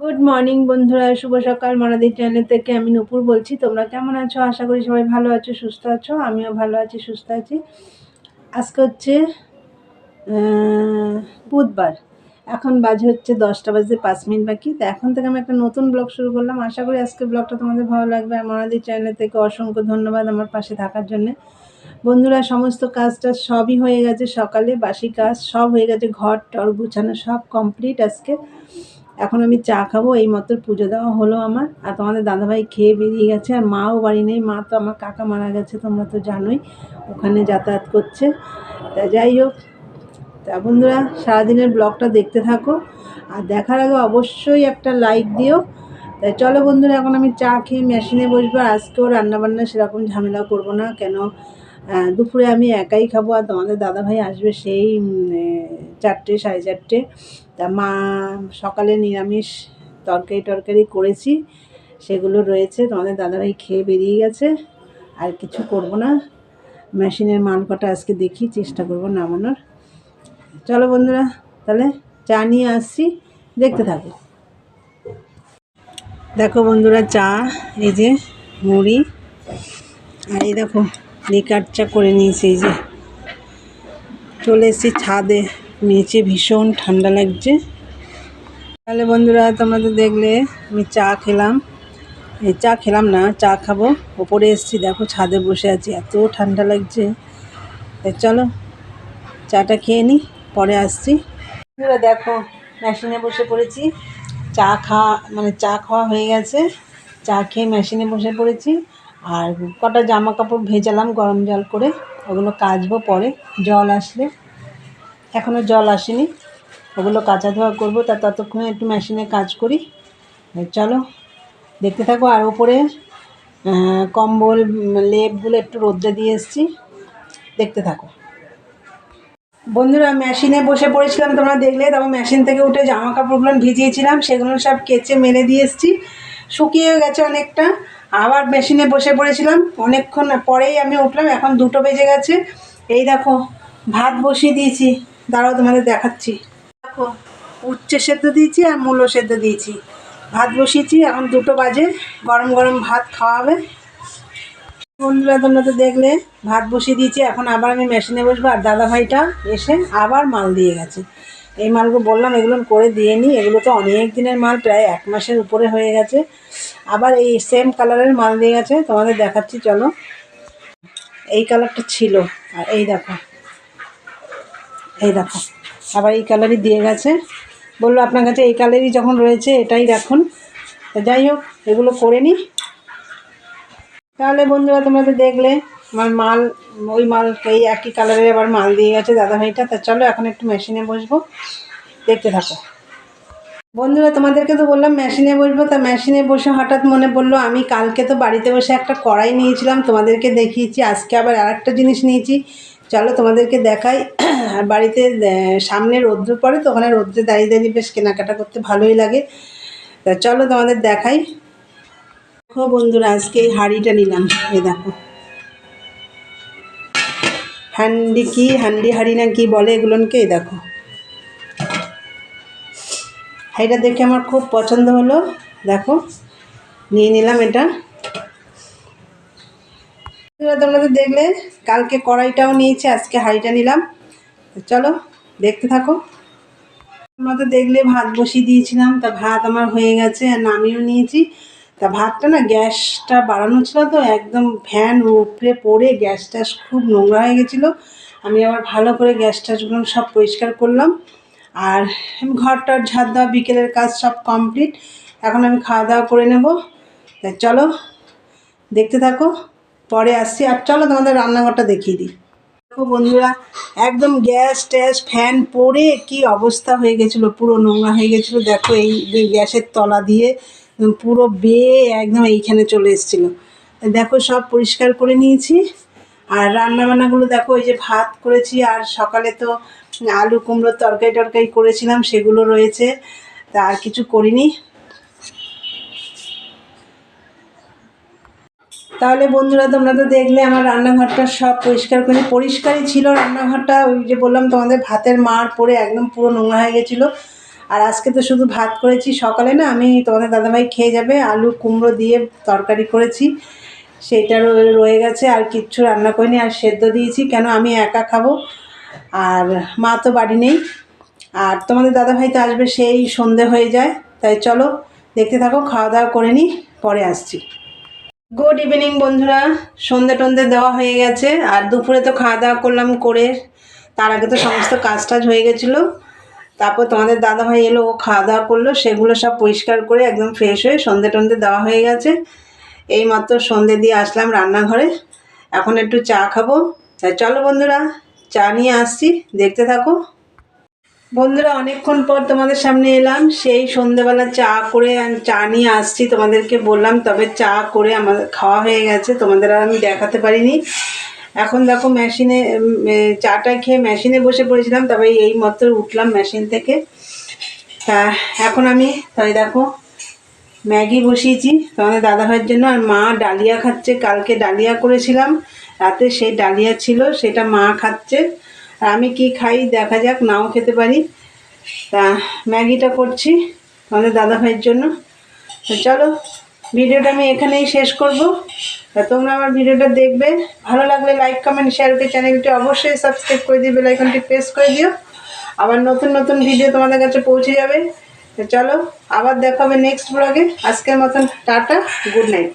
Good morning বন্ধুরা, শুভ সকাল। মনাদি channel থেকে আমি নূপুর বলছি। তোমরা কেমন আছো? আশা করি সবাই ভালো আছো, সুস্থ আছো। আমিও ভালো আছি, সুস্থ আছি। আজকে হচ্ছে বুধবার। এখন বাজে হচ্ছে 10টা বাজে 5 মিনিট বাকি। তো এখন থেকে আমি একটা নতুন ব্লগ শুরু করলাম। আশা করি আজকের ব্লগটা তোমাদের ভালো লাগবে। আর মনাদি চ্যানেল থেকে অসংখ্য ধন্যবাদ আমার পাশে থাকার জন্যে। বন্ধুরা, সমস্ত কাজটা সবই হয়ে গেছে, সকালে বাসি কাজ সব হয়ে গেছে, ঘর টর গুছানো সব কমপ্লিট আজকে। এখন আমি চা খাবো, এই মাত্র পুজো দেওয়া হলো আমার। আর তোমাদের দাদাভাই খেয়ে বেরিয়ে গেছে, আর মাও বাড়ি নেই। মা তো আমার কাকা মারা গেছে, তোমরা তো জানোই, ওখানে যাতায়াত করছে। তা যাই হোক, তা বন্ধুরা সারাদিনের ব্লগটা দেখতে থাকো, আর দেখার আগে অবশ্যই একটা লাইক দিও। তাই চলো বন্ধুরা, এখন আমি চা খেয়ে মেশিনে বসবো। আর আজকেও রান্নাবান্না সেরকম ঝামেলা করব না, কেন দুপুরে আমি একাই খাবো, আর তোমাদের দাদাভাই আসবে সেই 4টে 4:30। তা মা সকালে নিরামিষ তরকারি করেছি, সেগুলো রয়েছে। তোমাদের দাদাভাই খেয়ে বেরিয়ে গেছে, আর কিছু করব না। মেশিনের মাল কটা আজকে দেখি, চেষ্টা করব নামানোর। চলো বন্ধুরা, তাহলে চা নিয়ে আসছি, দেখতে থাকো। দেখো বন্ধুরা, চা, এই যে মুড়ি, আর এই দেখো লিকার চা করে নিয়েছি। এই যে চলে এসেছি ছাদে, নিচে ভীষণ ঠান্ডা লাগছে। তাহলে বন্ধুরা, তোমরা তো দেখলে আমি চা খেলাম, চা খেলাম না, চা খাবো। ওপরে এসেছি, দেখো ছাদে বসে আছি, এত ঠান্ডা লাগছে। চলো চাটা খেয়ে নিই, পরে আসছি। বন্ধুরা দেখো, মেশিনে বসে পড়েছি। চা খাওয়া হয়ে গেছে। চা খেয়ে মেশিনে বসে পড়েছি। আর কটা জামা কাপড় ভেজালাম গরম জল করে, ওগুলো কাচবো পরে, জল আসলে। এখনও জল আসেনি, ওগুলো কাচা ধোয়া করবো। তা ততক্ষণে একটু মেশিনে কাজ করি। চলো দেখতে থাকো। আর ওপরে কম্বল লেপগুলো একটু রোদ্রে দিয়ে এসেছি, দেখতে থাকো। বন্ধুরা, মেশিনে বসে পড়েছিলাম, তোমরা দেখলে। তারপর মেশিন থেকে উঠে জামা কাপড়গুলো ভিজিয়েছিলাম, সেগুলো সব কেচে মেলে দিয়ে এসেছি, শুকিয়ে গেছে অনেকটা। আবার মেশিনে বসে পড়েছিলাম, অনেকক্ষণ পরেই আমি উঠলাম। এখন 2টো বেজে গেছে। এই দেখো ভাত বসিয়ে দিয়েছি, দাঁড়াও তোমাদের দেখাচ্ছি। দেখো উচ্ছে সেদ্ধ দিয়েছি আর মূলো সেদ্ধ দিয়েছি, ভাত বসিয়েছি। এখন 2টো বাজে, গরম গরম ভাত খাওয়া হবে। বন্ধুরা, তোমরা তো দেখলে ভাত বসিয়ে দিয়েছি। এখন আবার আমি মেশিনে বসবো। আর দাদাভাইটা এসে আবার মাল দিয়ে গেছে। এই মালগুলো বললাম এগুলো করে দিয়ে নিই, এগুলো তো অনেক দিনের মাল, প্রায় 1 মাসের উপরে হয়ে গেছে। আবার এই সেম কালারের মাল দিয়ে গেছে, তোমাদের দেখাচ্ছি চলো। এই কালারটা ছিল, আর এই দেখো আবার এই কালারই দিয়ে গেছে। বললো আপনার কাছে এই কালারই যখন রয়েছে এটাই রাখুন। যাই হোক, এগুলো করে নিই। তাহলে বন্ধুরা, তোমরা তো দেখলে আমার মাল, ওই মাল এই একই কালারের আবার মাল দিয়ে গেছে দাদাভাইটা। তা চলো এখন একটু মেশিনে বসবো, দেখতে থাকো। বন্ধুরা, তোমাদেরকে তো বললাম মেশিনে বসবো। তা মেশিনে বসে হঠাৎ মনে পড়লো, আমি কালকে তো বাড়িতে বসে একটা কড়াই নিয়েছিলাম, তোমাদেরকে দেখিয়েছি। আজকে আবার আরেকটা জিনিস নিয়েছি, চলো তোমাদেরকে দেখাই। আর বাড়িতে সামনে রৌদ্র পড়ে, তো ওখানে রৌদ্রে দাঁড়িয়ে দাঁড়িয়ে বেশ কেনাকাটা করতে ভালোই লাগে। তা চলো তোমাদের দেখাই। দেখো বন্ধুরা, আজকে এই হাঁড়িটা নিলাম। এই দেখো, হান্ডি হাঁড়ি না কি বলে এগুলোকে। এই দেখো, এটা দেখে আমার খুব পছন্দ হলো, দেখো নিয়ে নিলাম এটা। তোমরা তো দেখলে কালকে কড়াইটাও নিয়েছি, আজকে হাঁড়িটা নিলাম। চলো দেখতে থাকো। তোমরা তো দেখলে ভাত বসিয়ে দিয়েছিলাম, তা ভাত আমার হয়ে গেছে, আর নামিয়েও নিয়েছি। তা ভাতটা না, গ্যাসটা বাড়ানো ছিল, তো একদম ফ্যান উপরে পড়ে গ্যাস ট্যাস খুব নোংরা হয়ে গেছিলো। আমি আবার ভালো করে গ্যাস ট্যাসগুলো সব পরিষ্কার করলাম। আর ঘরটার ঝাড় দেওয়া, বিকেলের কাজ সব কমপ্লিট। এখন আমি খাওয়া দাওয়া করে নেব। তাই চলো দেখতে থাকো, পরে আসছি। আর চলো তোমাদের রান্নাঘরটা দেখিয়ে দিই। দেখো বন্ধুরা, একদম গ্যাস ট্যাস ফ্যান পড়ে কি অবস্থা হয়ে গেছিলো, পুরো নোংরা হয়ে গেছিলো। দেখো এই গ্যাসের তলা দিয়ে পুরো বেয়ে একদম এইখানে চলে এসেছিলো। দেখো সব পরিষ্কার করে নিয়েছি। আর রান্নাবান্নাগুলো দেখো, এই যে ভাত করেছি, আর সকালে তো আলু কুমড়োর তরকারি করেছিলাম, সেগুলো রয়েছে। তা আর কিছু করিনি। তাহলে বন্ধুরা, তোমরা তো দেখলে আমার রান্নাঘরটা সব পরিষ্কারই ছিল রান্নাঘরটা। ওই যে বললাম তোমাদের, ভাতের মার পরে একদম পুরো নোংরা হয়ে গেছিলো। আর আজকে তো শুধু ভাত করেছি, সকালে না আমি তোমাদের দাদাভাই খেয়ে যাবে আলু কুমড়ো দিয়ে তরকারি করেছি, সেইটা রয়ে গেছে, আর কিচ্ছু রান্না করিনি। আর সেদ্ধ দিয়েছি, কেন আমি একা খাবো, আর মা তো বাড়ি নেই, আর তোমাদের দাদাভাই তো আসবে সেই সন্ধে হয়ে যায়। তাই চলো দেখতে থাকো, খাওয়া দাওয়া করে নিই, পরে আসছি। গুড ইভিনিং বন্ধুরা, সন্ধে টন্ধে দেওয়া হয়ে গেছে, আর দুপুরে তো খাওয়া দাওয়া করলাম, করে তার আগে তো সমস্ত কাজ টাজ হয়ে গেছিলো। তারপর তোমাদের দাদাভাই এলো, ও খাওয়া দাওয়া করলো, সেগুলো সব পরিষ্কার করে একদম ফ্রেশ হয়ে সন্ধে টন্ধে দেওয়া হয়ে গেছে। এইমাত্র সন্ধে দিয়ে আসলাম রান্নাঘরে, এখন একটু চা খাবো। তাই চলো বন্ধুরা, চা নিয়ে আসছি, দেখতে থাকো। বন্ধুরা অনেকক্ষণ পর তোমাদের সামনে এলাম, সেই সন্ধেবেলা চা করে চা নিয়ে আসছি, তোমাদেরকে বললাম, তবে চা করে আমাদের খাওয়া হয়ে গেছে, তোমাদের আর আমি দেখাতে পারিনি। এখন দেখো মেশিনে চাটা খেয়ে মেশিনে বসে পড়েছিলাম, তবে এই মাত্র উঠলাম মেশিন থেকে। তা এখন আমি তাই দেখো ম্যাগি বসিয়েছি তোমাদের দাদাভাইয়ের জন্য, আর মা ডালিয়া খাচ্ছে, কালকে ডালিয়া করেছিলাম রাতে, সেই ডালিয়া ছিল, সেটা মা খাচ্ছে। আর আমি কি খাই দেখা যাক, নাও খেতে পারি। তা ম্যাগিটা করছি তোমাদের দাদাভাইয়ের জন্য। তো চলো ভিডিওটা আমি এখানেই শেষ করব। তা তোমরা আমার ভিডিওটা দেখবে, ভালো লাগলে লাইক কমেন্ট শেয়ার করে চ্যানেলটি অবশ্যই সাবস্ক্রাইব করে দিয়ে বেল আইকনটি প্রেস করে দিও, আবার নতুন নতুন ভিডিও তোমাদের কাছে পৌঁছে যাবে। তো চলো আবার দেখা হবে নেক্সট ব্লগে, আজকের মতন টাটা, গুড নাইট।